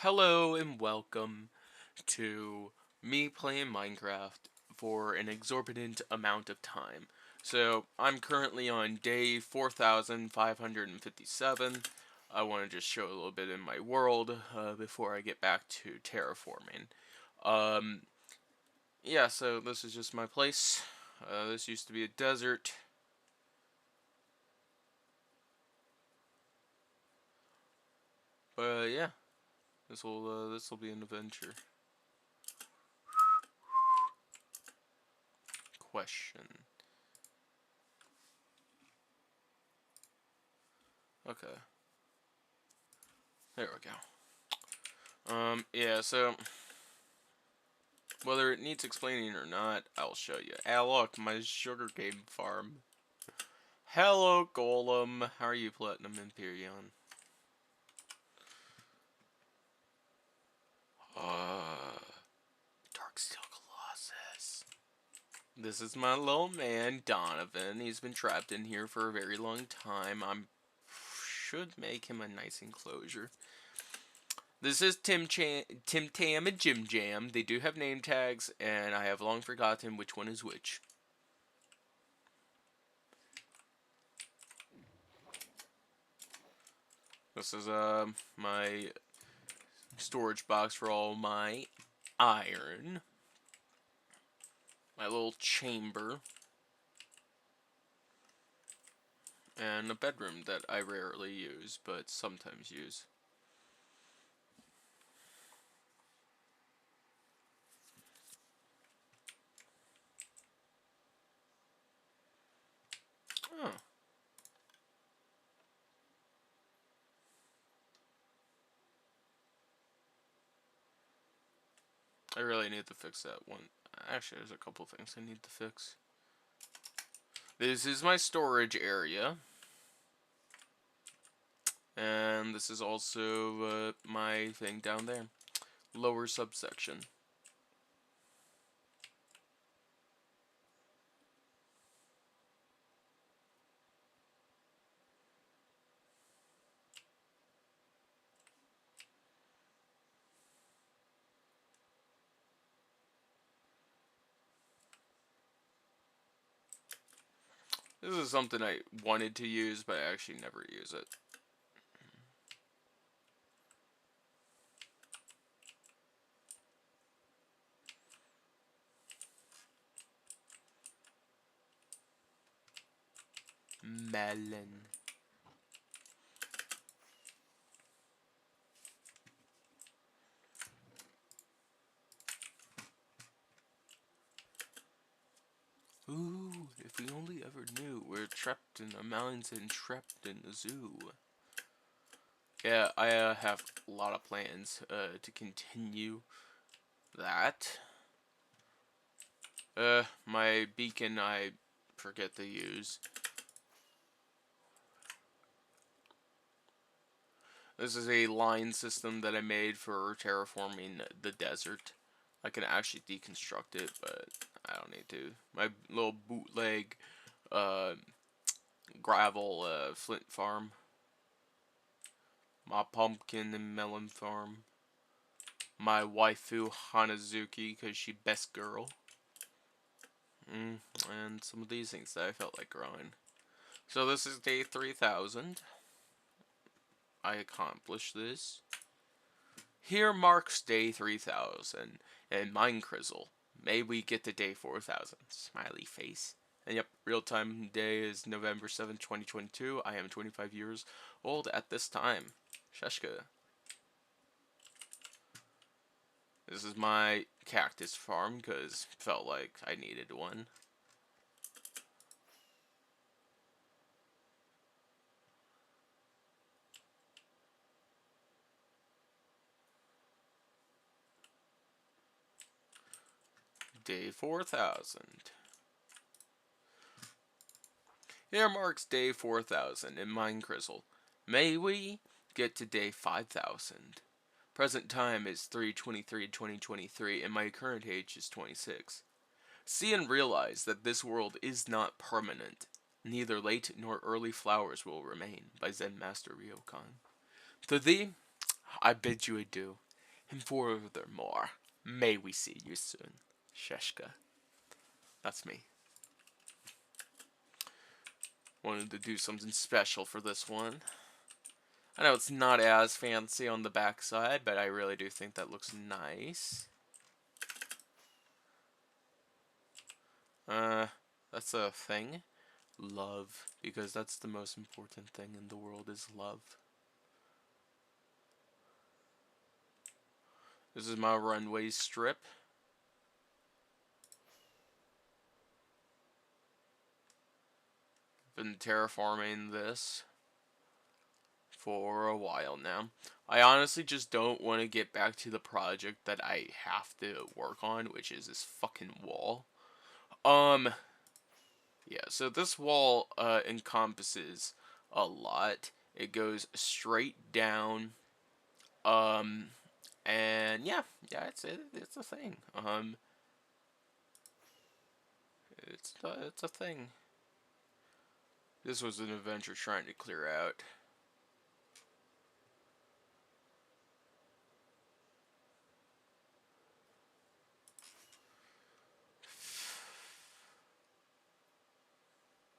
Hello and welcome to me playing Minecraft for an exorbitant amount of time. So, I'm currently on day 4557. I want to just show a little bit in my world before I get back to terraforming. Um, yeah, so this is just my place. This used to be a desert. But yeah, this will be an adventure. Question. Okay. There we go. Yeah, so whether it needs explaining or not, I'll show you. Ah, look, my sugarcane farm. Hello, Golem. How are you, Platinum Imperion? Darksteel Colossus. This is my little man, Donovan. He's been trapped in here for a very long time. Should make him a nice enclosure. This is Tim Tam and Jim Jam. They do have name tags, and I have long forgotten which one is which. This is my storage box for all my iron. My little chamber. And a bedroom that I rarely use, but sometimes use. Oh. I really need to fix that one. Actually, there's a couple things I need to fix. This is my storage area. And this is also my thing down there. Lower subsection. This is something I wanted to use, but I actually never use it. Melon. Ooh, if we only ever knew. We're trapped in the mountains and trapped in the zoo. Yeah, I have a lot of plans to continue that. My beacon I forget to use. This is a line system that I made for terraforming the desert. I can actually deconstruct it, but I don't need to. My little bootleg uh, gravel flint farm. My pumpkin and melon farm. My waifu Hanazuki, because she best girl. And some of these things that I felt like growing. So this is day 3000. I accomplished this. Here marks day 3000 and Minekrizzle. May we get to day 4000. Smiley face. And yep, real time day is November 7th, 2022. I am 25 years old at this time. Sxcheschka. This is my cactus farm because felt like I needed one. Day 4000. Here marks day 4000 in Minekrizzle. May we get to day 5000. Present time is 3/23/2023 and my current age is 26. See and realize that this world is not permanent. Neither late nor early flowers will remain, by Zen Master Ryokan. To thee, I bid you adieu. And furthermore, may we see you soon, Sxcheschka. That's me. Wanted to do something special for this one. I know it's not as fancy on the backside, but I really do think that looks nice. That's a thing. Love, because that's the most important thing in the world is love. This is my runway strip. Been terraforming this for a while now. I honestly just don't want to get back to the project that I have to work on, which is this fucking wall. Yeah, so this wall encompasses a lot. It goes straight down. And yeah, it's a thing. It's a thing. This was an adventure trying to clear out.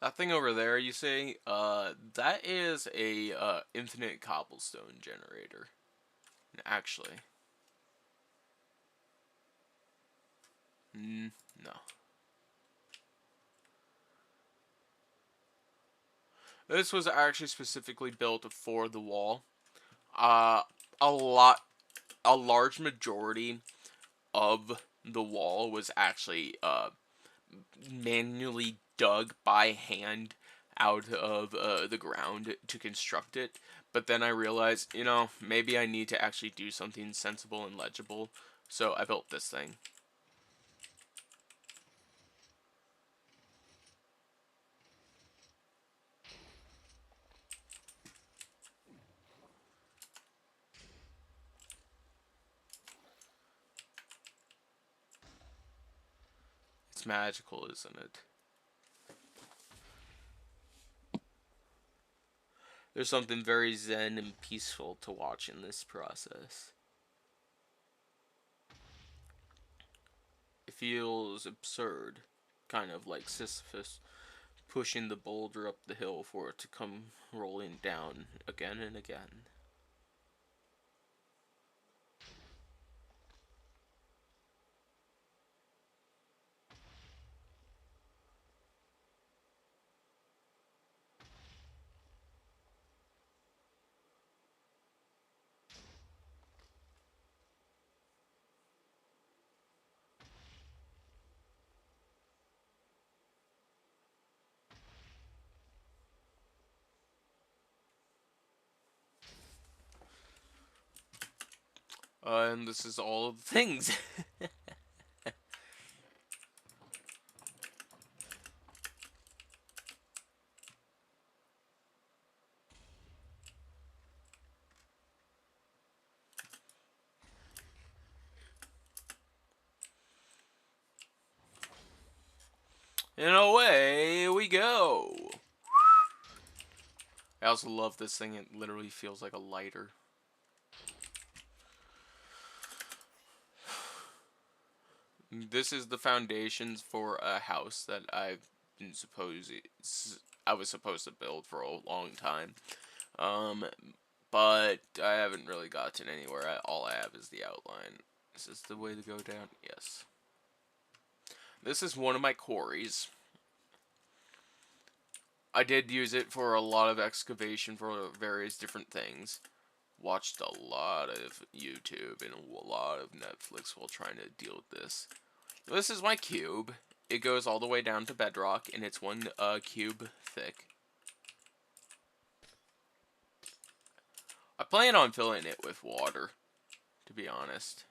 That thing over there, you say, that is a infinite cobblestone generator. Actually. No. This was actually specifically built for the wall. A large majority of the wall was actually manually dug by hand out of the ground to construct it. But then I realized, you know, maybe I need to actually do something sensible and legible. So I built this thing. It's magical, isn't it? There's something very zen and peaceful to watch in this process. It feels absurd, kind of like Sisyphus pushing the boulder up the hill for it to come rolling down again and again. And this is all of the things. And away we go. I also love this thing. It literally feels like a lighter. This is the foundations for a house that I was supposed to build for a long time. But I haven't really gotten anywhere. All I have is the outline. Is this the way to go down? Yes. This is one of my quarries. I did use it for a lot of excavation for various different things. Watched a lot of YouTube and a lot of Netflix while trying to deal with this. This is my cube. It goes all the way down to bedrock, and it's one cube thick. I plan on filling it with water, to be honest.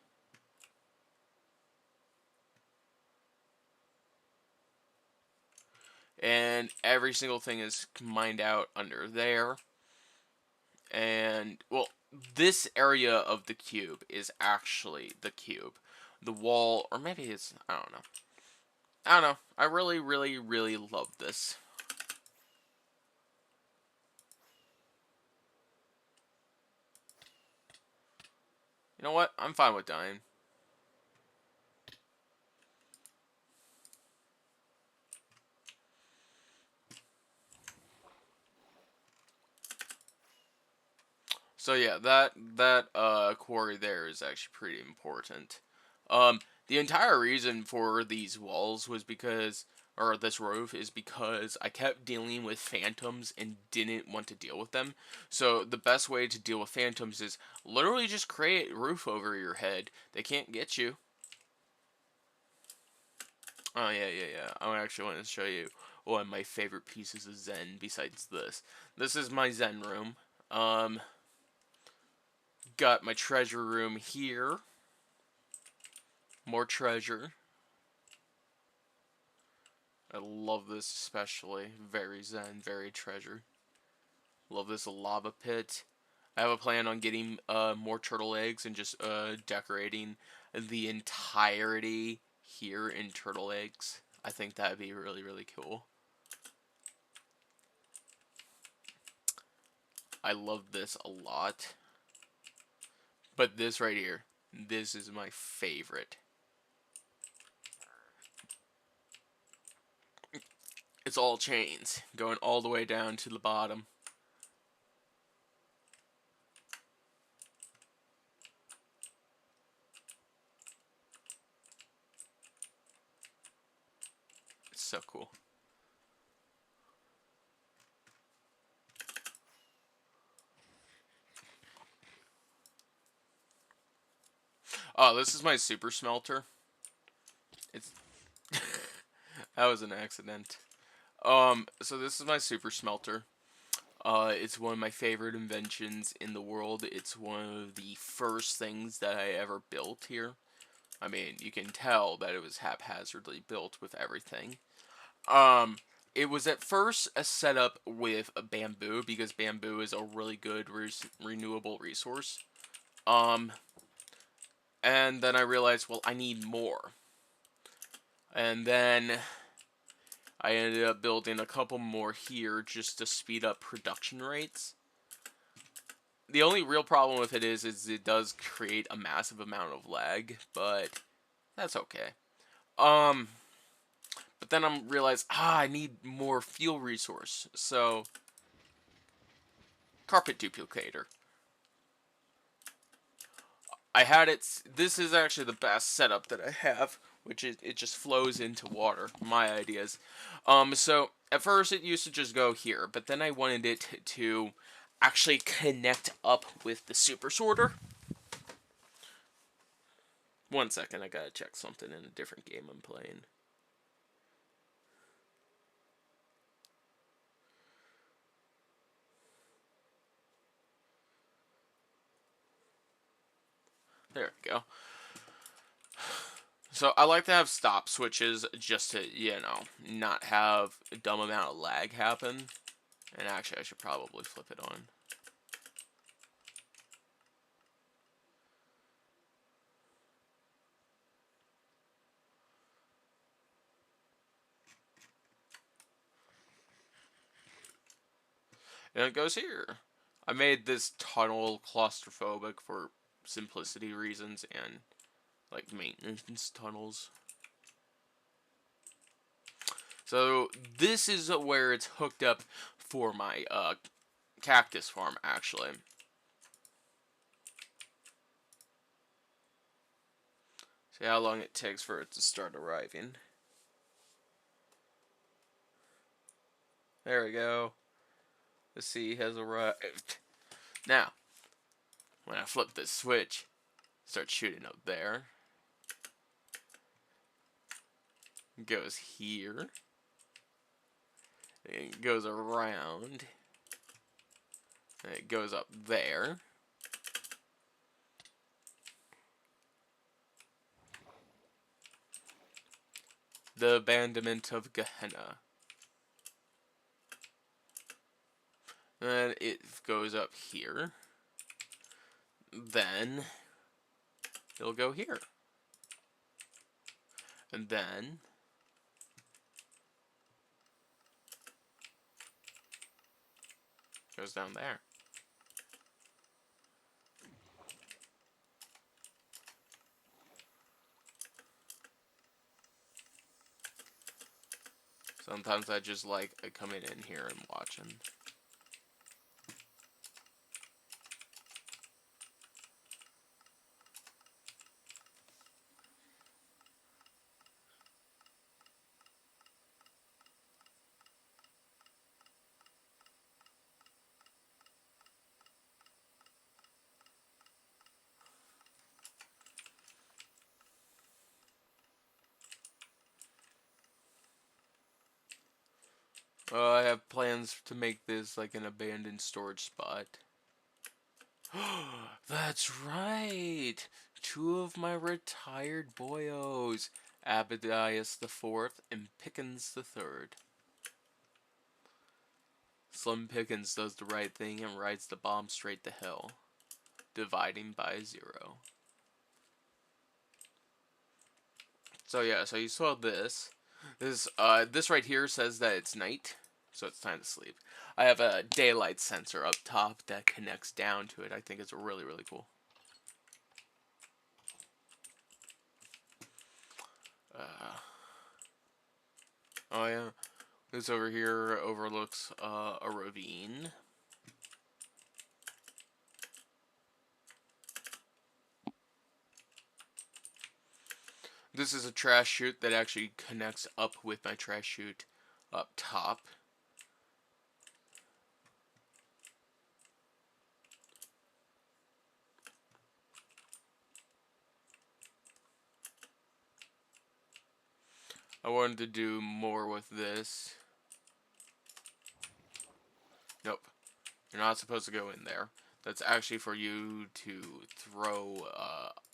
And every single thing is mined out under there. And, well, this area of the cube is actually the cube. The wall, or maybe it's, I don't know. I don't know. I really, really, really love this. know what? I'm fine with dying. So yeah, that quarry there is actually pretty important. The entire reason for these walls was because, or this roof is because I kept dealing with phantoms and didn't want to deal with them. So the best way to deal with phantoms is literally just create a roof over your head. They can't get you. Oh yeah. I actually want to show you one of my favorite pieces of Zen besides this. This is my Zen room. Got my treasure room here. More treasure. I love this especially. Very zen, very treasure. Love this lava pit. I have a plan on getting more turtle eggs and just decorating the entirety here in turtle eggs. I think that'd be really, really cool. I love this a lot. But this right here, this is my favorite. It's all chains, going all the way down to the bottom. It's so cool. Oh, this is my super smelter. It's that was an accident. So this is my super smelter. It's one of my favorite inventions in the world. It's one of the first things that I ever built here. I mean, you can tell that it was haphazardly built with everything. Um, it was at first a setup with a bamboo because bamboo is a really good renewable resource. Um, and then I realized, well, I need more. And then I ended up building a couple more here just to speed up production rates. The only real problem with it is it does create a massive amount of lag, but that's okay. Um, but then I realized, I need more fuel resource, so carpet duplicator. I had it. This is actually the best setup that I have, which is it just flows into water. My ideas. So at first it used to just go here, but then I wanted it to actually connect up with the super sorter. One second, I gotta check something in a different game I'm playing. There we go. So I like to have stop switches just to, not have a dumb amount of lag happen. And actually, I should probably flip it on. And it goes here. I made this tunnel claustrophobic for simplicity reasons and like maintenance tunnels. So this is where it's hooked up for my cactus farm actually. See how long it takes for it to start arriving. There we go. The sea has arrived. Now, when I flip this switch, start shooting up there. It goes here. It goes around. And it goes up there. The abandonment of Gehenna. And it goes up here. Then it'll go here. And then goes down there. Sometimes I just like coming in here and watching. I have plans to make this like an abandoned storage spot. That's right! Two of my retired boyos, Abadias the Fourth and Pickens the Third. Slim Pickens does the right thing and rides the bomb straight to hell, dividing by 0. So yeah, so you saw this. This right here says that it's night, so it's time to sleep. I have a daylight sensor up top that connects down to it. I think it's really, really cool. Oh yeah, this over here overlooks a ravine. This is a trash chute that actually connects up with my trash chute up top. I wanted to do more with this. Nope. You're not supposed to go in there. That's actually for you to throw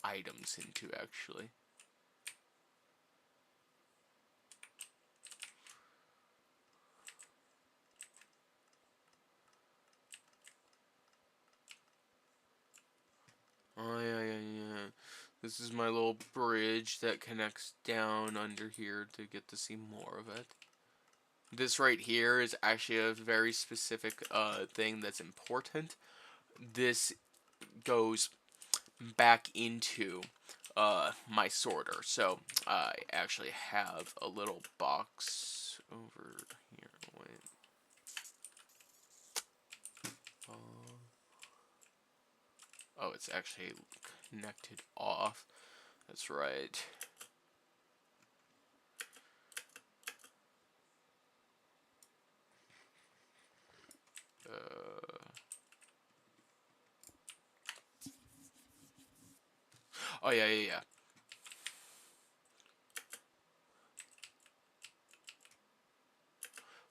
items into, actually. Oh, yeah. This is my little bridge that connects down under here to get to see more of it. This right here is actually a very specific thing that's important. This goes back into my sorter. So I actually have a little box over here. Wait. Oh, it's actually connected off. That's right. Oh, yeah.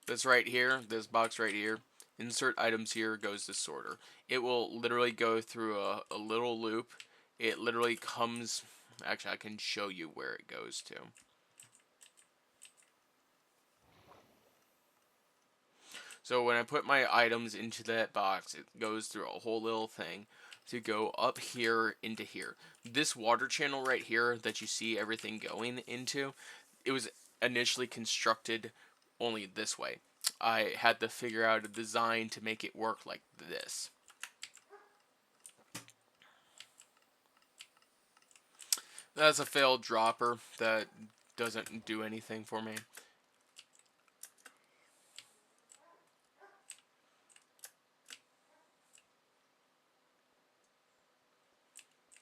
This right here, this box right here, insert items here goes to sorter. It will literally go through a little loop. It literally comes, actually I can show you where it goes to. So when I put my items into that box, it goes through a whole little thing to go up here into here. This water channel right here that you see everything going into, it was initially constructed only this way. I had to figure out a design to make it work like this. That's a failed dropper that doesn't do anything for me.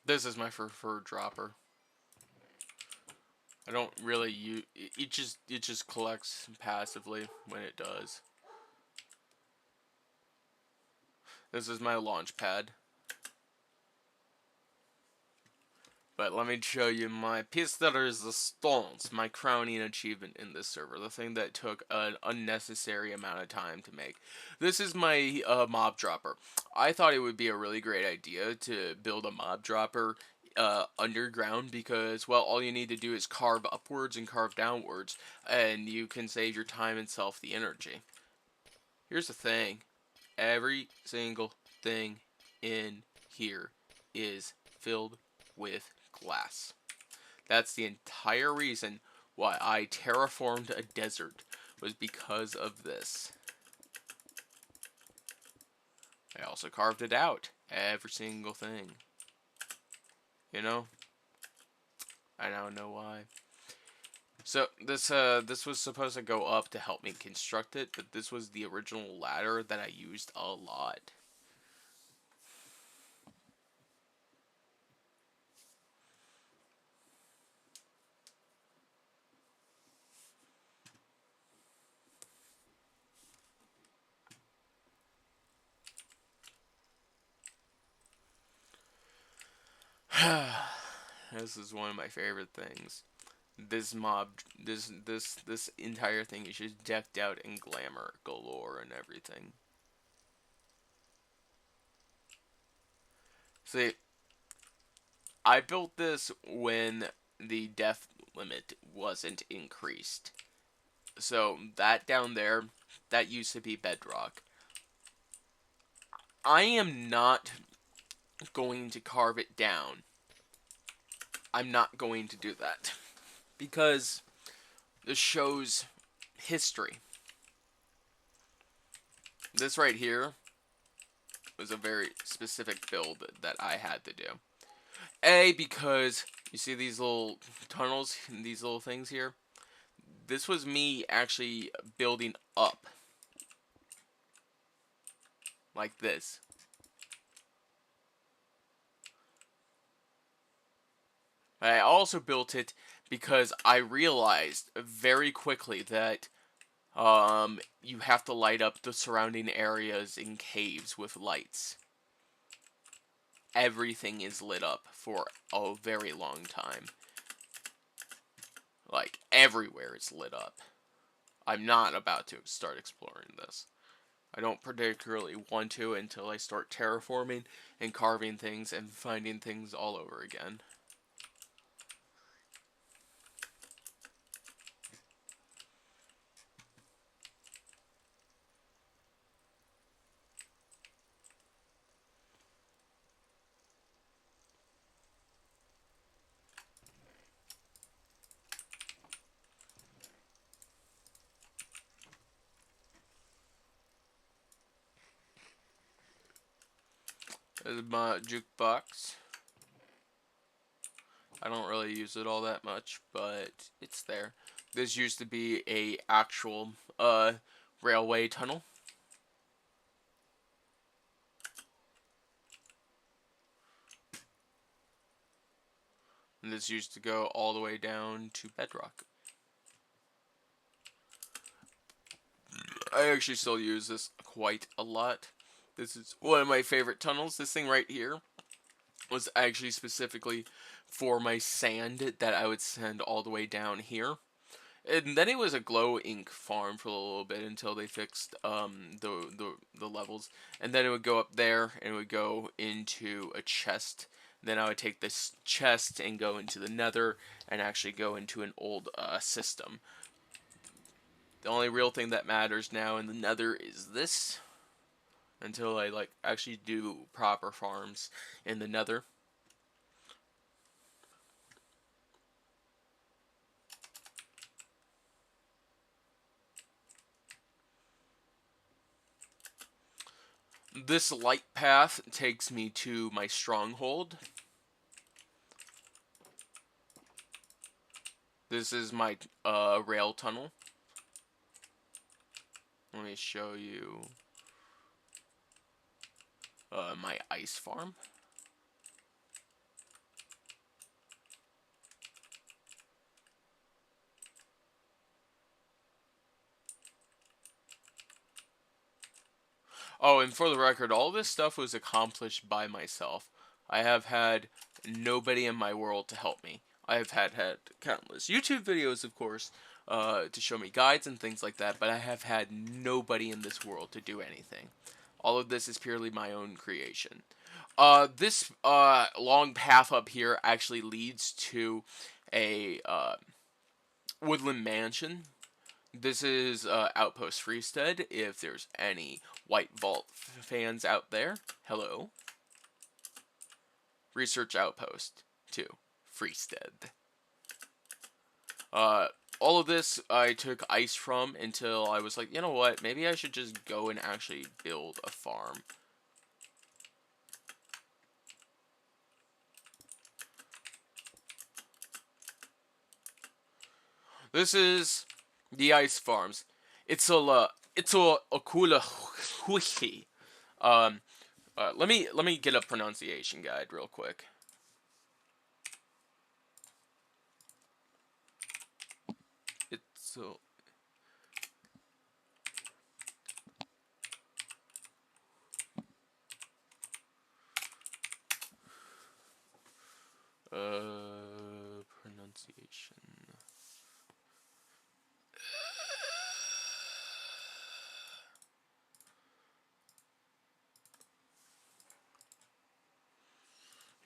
This is my preferred dropper. I don't really use it. Just collects passively when it does. This is my launch pad. But let me show you my piece de resistance, my crowning achievement in this server, the thing that took an unnecessary amount of time to make. This is my mob dropper. I thought it would be a really great idea to build a mob dropper underground because, well, all you need to do is carve upwards and carve downwards, and you can save your time and self the energy. Here's the thing. Every single thing in here is filled with glass. That's the entire reason why I terraformed a desert, was because of this. I also carved it out. Every single thing. You know? I now know why. So this was supposed to go up to help me construct it, but this was the original ladder that I used a lot. This is one of my favorite things. This mob, this entire thing is just decked out in glamour galore and everything. See, I built this when the death limit wasn't increased. So that down there, that used to be bedrock. I am not going to carve it down. I'm not going to do that. Because this shows history. This right here was a very specific build that I had to do. A, because you see these little tunnels, these little things here? This was me actually building up. Like this. I also built it because I realized very quickly that you have to light up the surrounding areas in caves with lights. Everything is lit up for a very long time. Like, everywhere is lit up. I'm not about to start exploring this. I don't particularly want to until I start terraforming and carving things and finding things all over again. There's my jukebox. I don't really use it all that much, but it's there. This used to be a actual railway tunnel. And this used to go all the way down to bedrock. I actually still use this quite a lot. This is one of my favorite tunnels. This thing right here was actually specifically for my sand that I would send all the way down here. And then it was a glow ink farm for a little bit until they fixed the levels. And then it would go up there and it would go into a chest. Then I would take this chest and go into the nether and actually go into an old system. The only real thing that matters now in the nether is this. Until I like actually do proper farms in the nether. This light path takes me to my stronghold. This is my rail tunnel. Let me show you my ice farm. Oh, and for the record, all this stuff was accomplished by myself. I have had nobody in my world to help me. I have had countless YouTube videos, of course, to show me guides and things like that, but I have had nobody in this world to do anything. All of this is purely my own creation. This long path up here actually leads to a woodland mansion. This is Outpost Freestead. If there's any White Vault fans out there, hello. Research Outpost 2, Freestead. All of this I took ice from until I was like, you know what, maybe I should just go and actually build a farm. This is the ice farms. It's a cool huishi. Um, let me get a pronunciation guide real quick. It's pronunciation.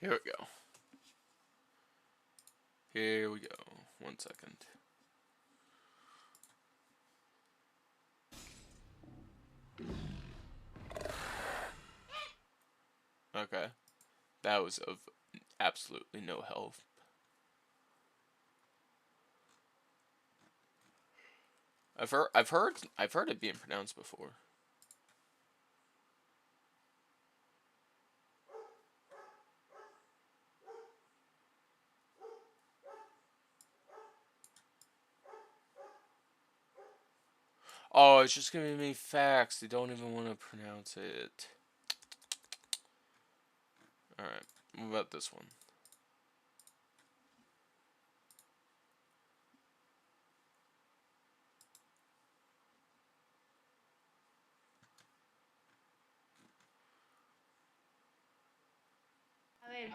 Here we go. Here we go. 1 second. Okay. That was of absolutely no help. I've heard it being pronounced before. Oh, it's just giving me facts. They don't even want to pronounce it. Alright, what about this one? A ver,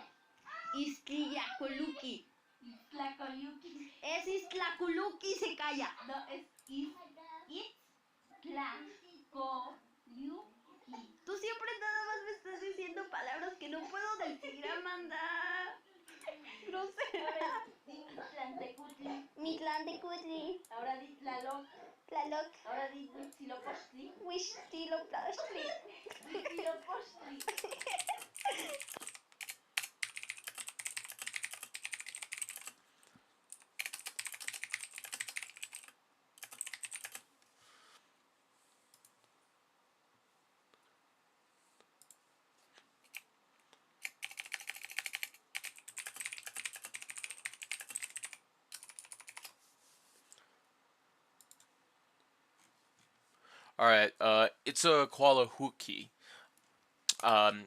Iztliakoluki. Istlacoluki. Es Iztlacoluki, se calla. No, es Itztlacoluki. Tú siempre nada más me estás diciendo palabras que no puedo decir, Amanda. Grosera. Ahora di Mitlantecutli. Mitlantecutli. Ahora di Tlaloc. Tlaloc. Ahora di Huitzilopochtli. Huixtiloplachtli. Huitzilopochtli. Alright, it's a Qualahuki. Um,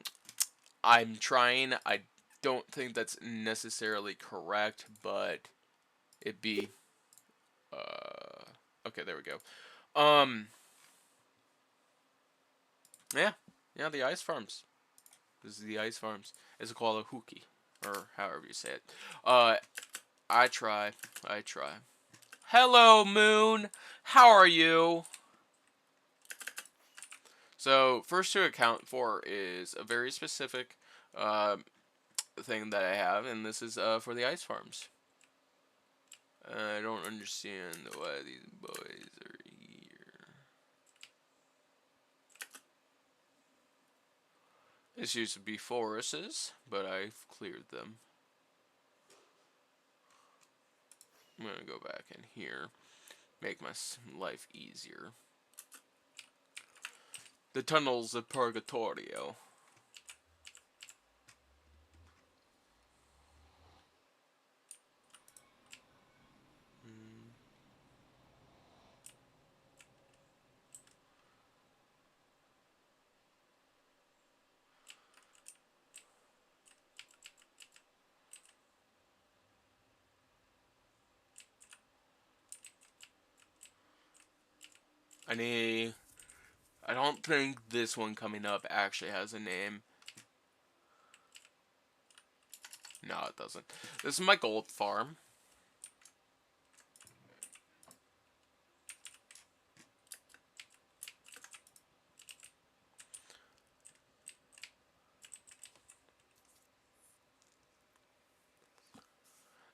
I'm trying. I don't think that's necessarily correct, but it'd be. Okay, there we go. Yeah, yeah, the ice farms. This is the ice farms. It's a Qualahuki, or however you say it. I try. I try. Hello, Moon. How are you? So, first to account for is a very specific thing that I have, and this is for the ice farms. I don't understand why these boys are here. This used to be forests, but I've cleared them. I'm gonna go back in here, make my life easier. The tunnels of Purgatorio. I don't think this one coming up actually has a name. No, it doesn't. This is my gold farm.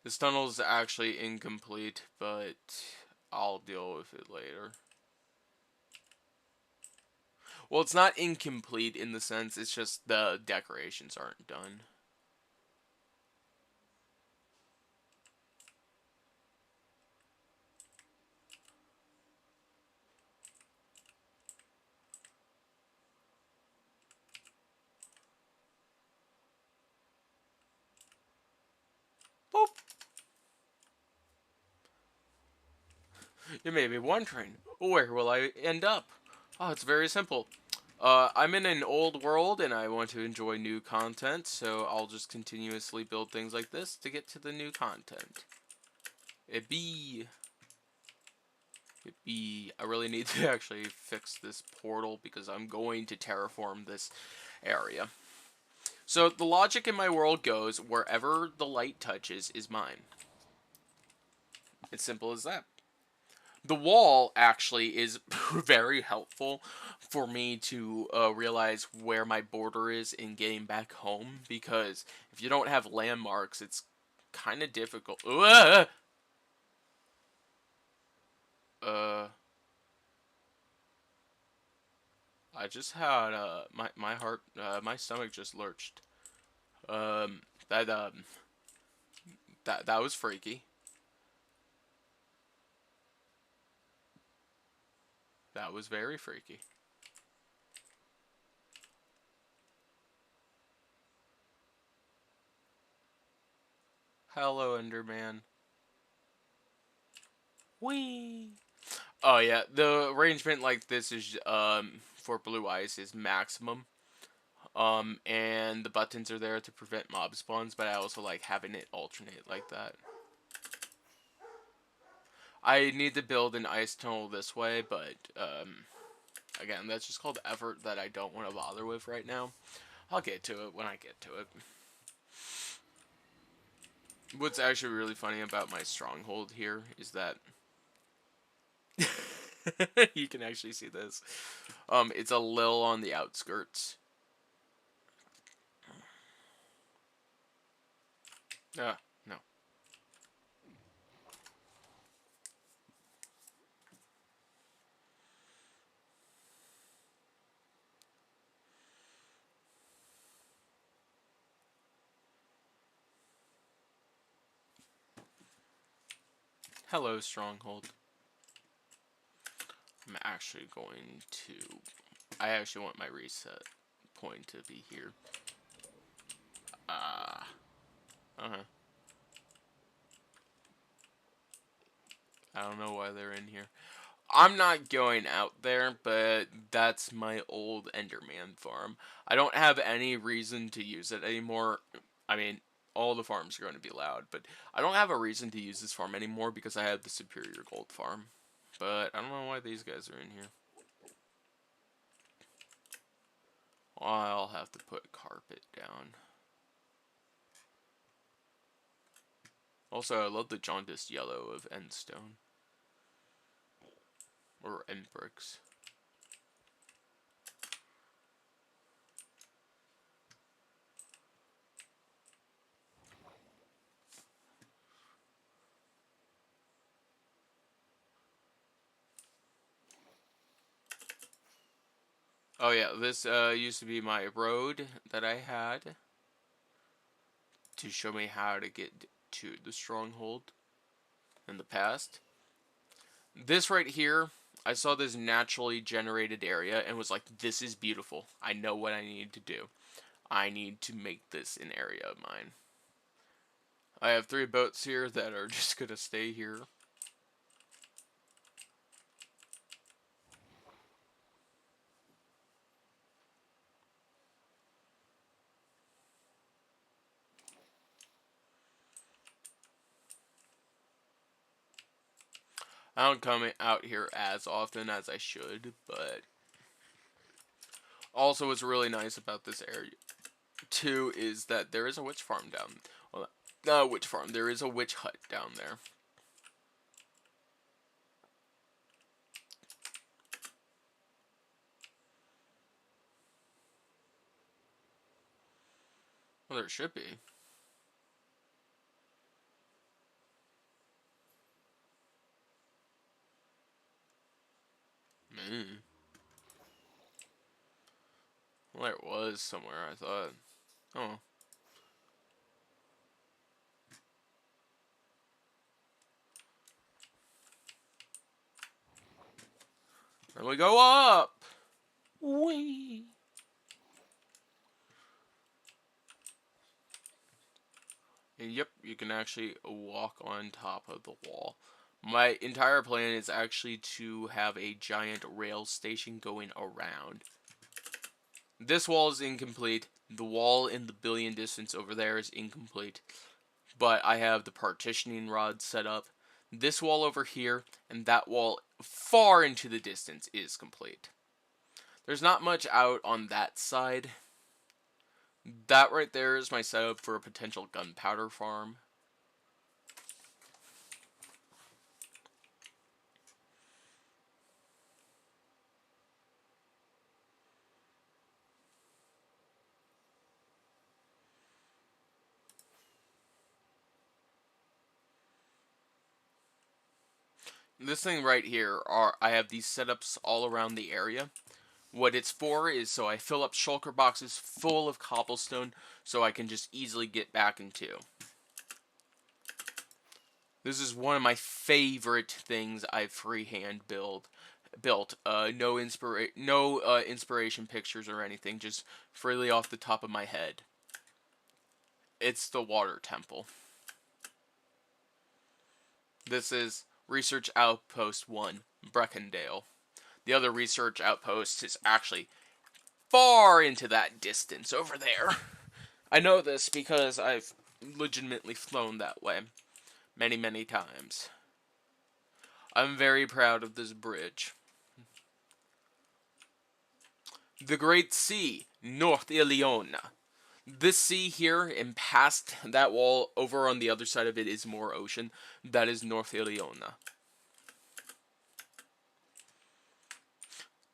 This tunnel is actually incomplete, but I'll deal with it later. Well, it's not incomplete in the sense, it's just the decorations aren't done. Boop. You may be wondering, where will I end up? Oh, it's very simple. I'm in an old world and I want to enjoy new content, so I'll just continuously build things like this to get to the new content. I really need to actually fix this portal because I'm going to terraform this area. So the logic in my world goes, wherever the light touches is mine. It's simple as that. The wall actually is very helpful for me to realize where my border is in getting back home, because if you don't have landmarks, it's kind of difficult. I just had my heart, my stomach just lurched. Um, that that was freaky. That was very freaky. Hello, Enderman. Whee! Oh yeah, the arrangement like this is for blue ice is maximum. And the buttons are there to prevent mob spawns, but I also like having it alternate like that. I need to build an ice tunnel this way, but again, that's just called effort that I don't want to bother with right now. I'll get to it when I get to it. What's actually really funny about my stronghold here is that you can actually see this. It's a little on the outskirts. No. Hello, stronghold. I'm actually going to... I actually want my reset point to be here. Uh-huh. I don't know why they're in here. I'm not going out there, but that's my old Enderman farm. I don't have any reason to use it anymore. I mean, all the farms are going to be loud, but I don't have a reason to use this farm anymore because I have the superior gold farm. But I don't know why these guys are in here. I'll have to put carpet down. Also, I love the jaundiced yellow of endstone. Or end bricks. Oh yeah, this used to be my road that I had to show me how to get to the stronghold in the past. This right here, I saw this naturally generated area and was like, this is beautiful. I know what I need to do. I need to make this an area of mine. I have 3 boats here that are just gonna stay here. I don't come out here as often as I should, but also what's really nice about this area too is that there is a witch farm down. Well, not a witch farm. There is a witch hut down there. Well, there should be. Man. Well, there was somewhere, I thought. Oh. Then we go up! Whee! And yep, you can actually walk on top of the wall. My entire plan is actually to have a giant rail station going around. This wall is incomplete. The wall in the billion distance over there is incomplete. But I have the partitioning rods set up. This wall over here and that wall far into the distance is complete. There's not much out on that side. That right there is my setup for a potential gunpowder farm. This thing right here, I have these setups all around the area. What it's for is so I fill up shulker boxes full of cobblestone so I can just easily get back into. This is one of my favorite things I've freehand built. No inspiration pictures or anything, just freely off the top of my head. It's the water temple. This is Research Outpost 1, Breckendale. The other research outpost is actually far into that distance over there. I know this because I've legitimately flown that way many, many times. I'm very proud of this bridge. The Great Sea, North Iliona. This sea here and past that wall over on the other side of it is more ocean. That is North Iliona.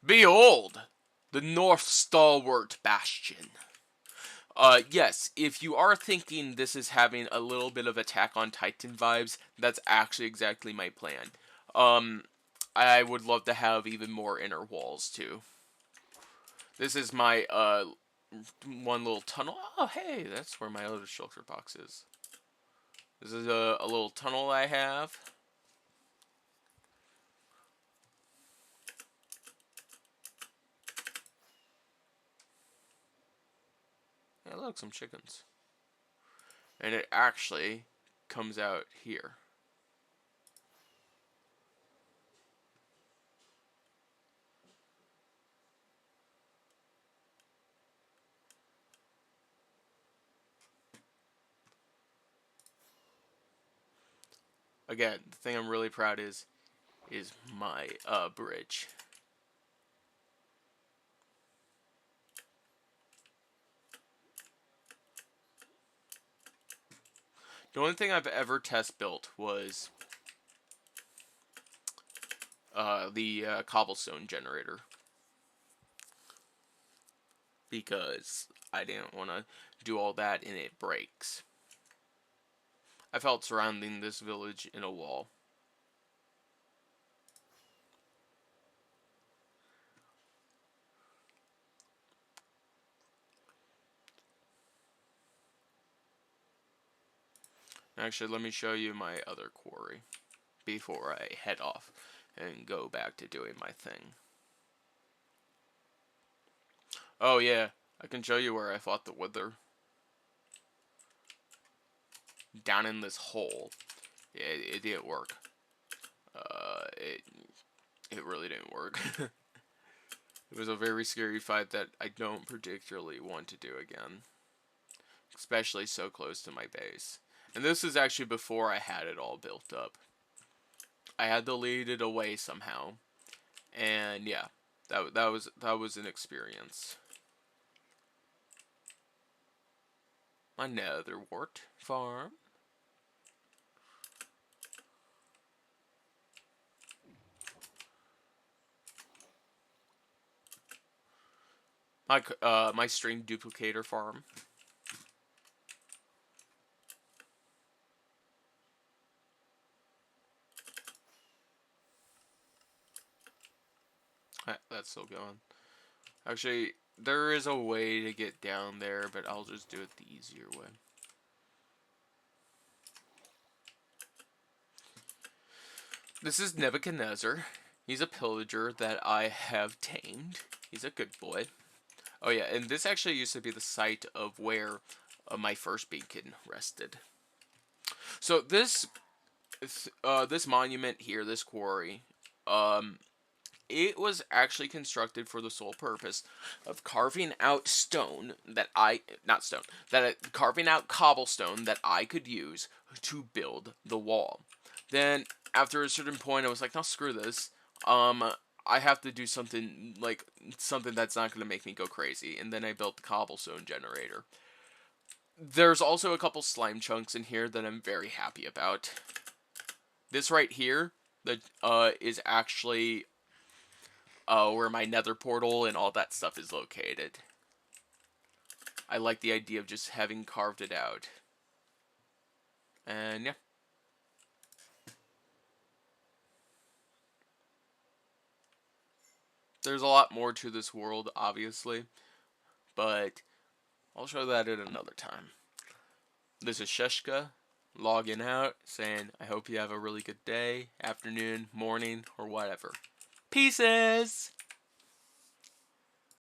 Behold, the North Stalwart Bastion. Yes, if you are thinking this is having a little bit of Attack on Titan vibes, that's actually exactly my plan. I would love to have even more inner walls, too. This is my, one little tunnel. Oh, hey, that's where my other shelter box is. This is a little tunnel I have. Yeah, look, some chickens. And it actually comes out here. Again, the thing I'm really proud is my bridge. The only thing I've ever test built was the cobblestone generator. Because I didn't want to do all that and it breaks. I felt surrounding this village in a wall. Actually, let me show you my other quarry before I head off and go back to doing my thing. Oh yeah, I can show you where I fought the wither. Down in this hole. Yeah, it didn't work. It really didn't work. It was a very scary fight that I don't particularly want to do again. Especially so close to my base. And this is actually before I had it all built up. I had to lead it away somehow. And yeah, that was an experience. My nether wart farm. My string duplicator farm. That's still going. Actually, there is a way to get down there, but I'll just do it the easier way. This is Nebuchadnezzar. He's a pillager that I have tamed. He's a good boy. Oh yeah, and this actually used to be the site of where my first beacon rested. So this this monument here, this quarry, it was actually constructed for the sole purpose of carving out carving out cobblestone that I could use to build the wall. Then, after a certain point, I was like, no, screw this. I have to do something that's not going to make me go crazy. And then I built the cobblestone generator. There's also a couple slime chunks in here that I'm very happy about. This right here, that is actually where my nether portal and all that stuff is located. I like the idea of just having carved it out. And yeah. There's a lot more to this world, obviously, but I'll show that at another time. This is Sxcheschka, logging out, saying I hope you have a really good day, afternoon, morning, or whatever. Pieces!